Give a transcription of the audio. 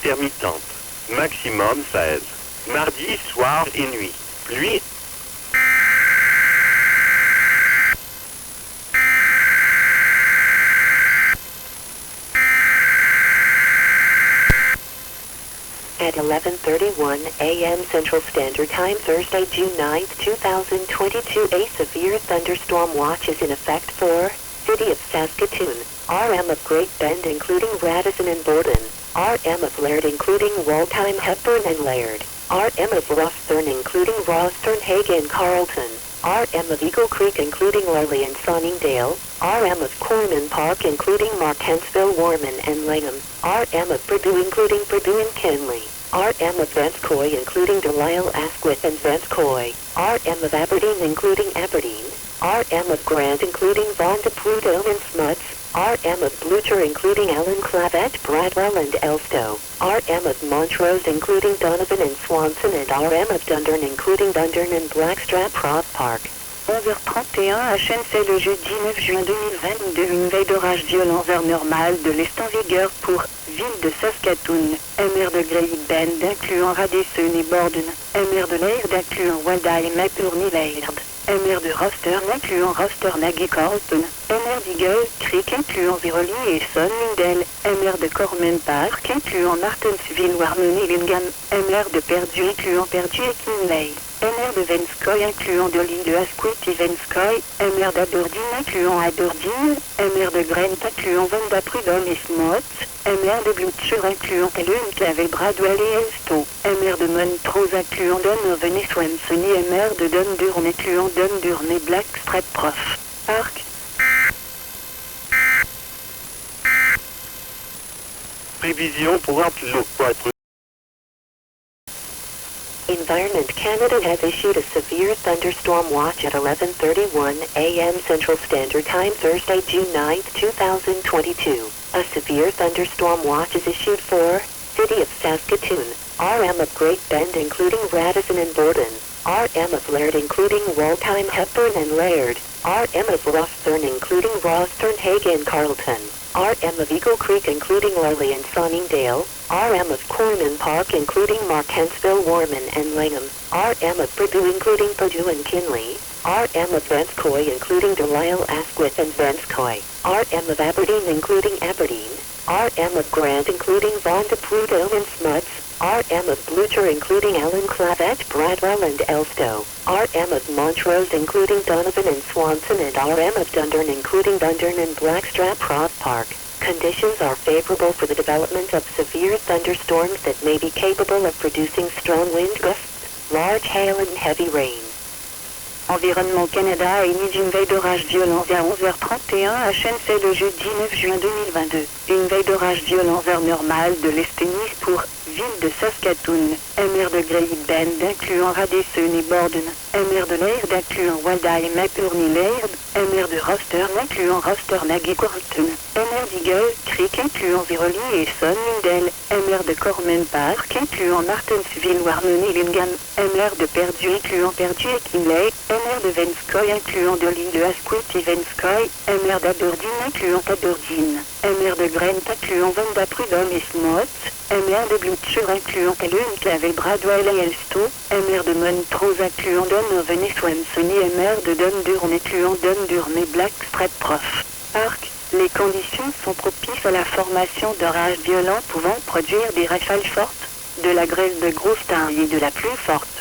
intermittente. Maximum 16. Mardi, soir et nuit. Pluie. At 11:31 a.m. Central Standard Time, Thursday, June 9th, 2022, a severe thunderstorm watch is in effect for City of Saskatoon, RM of Great Bend including Radisson and Borden, RM of Laird including Waldheim, Hepburn and Laird, RM of Roughthorne including Roughthorne, Hague and Carleton, RM of Eagle Creek including Lurley and Sunningdale, RM of Corman Park including Martensville, Warman and Langham, RM of Purdue including Purdue and Kenley, RM of Vanscoy including Delisle, Asquith and Vanscoy, RM of Aberdeen including Aberdeen, RM of Grant including Vaughan de Prudhomme and Smuts, RM of Blucher including Allen, Clavet, Bradwell and Elstow, RM of Montrose including Donovan and Swanson and RM of Dundurn including Dundurn and Blackstrap Ross Park. 11h31 HNC le jeudi 9 juin 2022, une veille d'orage violent heure normale de l'est en vigueur pour ville de Saskatoon, MR de Great Bend incluant Radisson et Borden, MR de Laird incluant Waldheim, Hepburn et Laird, MR de Roughthorne incluant Roughthorne, Hague et Carleton, MR d'Eagle Creek incluant Veroli et Sunningdale, MR de Corman Park incluant Martensville, Warman et Lingham, MR de Perdue incluant Perdue et Kinley, MR de Vanscoy incluant Dolly de Asquith et Vanscoy, MR d'Aberdeen incluant Aberdeen, MR de Grant incluant Vanda Prudhomme et Smots, MR de Blucher incluant Allen, Clavel, Bradwell et Elstow, MR de Montrose incluant Donovan et Swanson et MR de Dundurn incluant Dundurn et Blackstrap Prof. Park. Prévision pour l'eau. Environment Canada has issued a severe thunderstorm watch at 11:31 a.m. Central Standard Time, Thursday, June 9th, 2022. A severe thunderstorm watch is issued for City of Saskatoon, RM of Great Bend including Radisson and Borden, RM of Laird including Waldheim, Hepburn and Laird, RM of Roughthorne including Roughthorne, Hague and Carleton, RM of Eagle Creek including Lurley and Sunningdale, RM of Corman Park including Martensville, Warman and Langham, RM of Purdue including Purdue and Kinley, RM of Vanscoy including Delisle, Asquith and Vanscoy, RM of Aberdeen including Aberdeen, RM of Grant including Vaughan de Prudhomme and Smuts, RM of Blucher including Allen, Clavet, Bradwell and Elstow, RM of Montrose including Donovan and Swanson and RM of Dundurn including Dundurn and Blackstrap Ross Park. Conditions are favorable for the development of severe thunderstorms that may be capable of producing strong wind gusts, large hail and heavy rain. Environnement Canada a émis une veille d'orage violent vers 11h31 HNC le jeudi 9 juin 2022. Une veille d'orage violent heure normale de l'est émise pour ville de Saskatoon, MR de Great Bend incluant Radisson et Borden, MR de Laird incluant Waldheim, Hepburn et Laird, MR de Roughthorne incluant Roughthorne, Hague et Carleton, MR d'Eagle Creek incluant Veroli et Sunningdale, MR de Corman Park incluant Martensville, Warman et Lingham, MR de Perdue incluant Perdue et Kinley, MR de Vanscoy incluant Dolly de Asquith et Vanscoy, MR d'Aberdeen incluant Aberdeen, MR de Grant incluant Vanda Prudhomme et Smots, MR de Blucher incluant Allen, Clavel, Bradwell et Elstow, MR de Montrose incluant Donovan et Swanson et MR de Dundurn incluant Dundurn et Blackstrap Prof. Park. Les conditions sont propices à la formation d'orages violents pouvant produire des rafales fortes, de la grêle de grosse taille et de la pluie forte.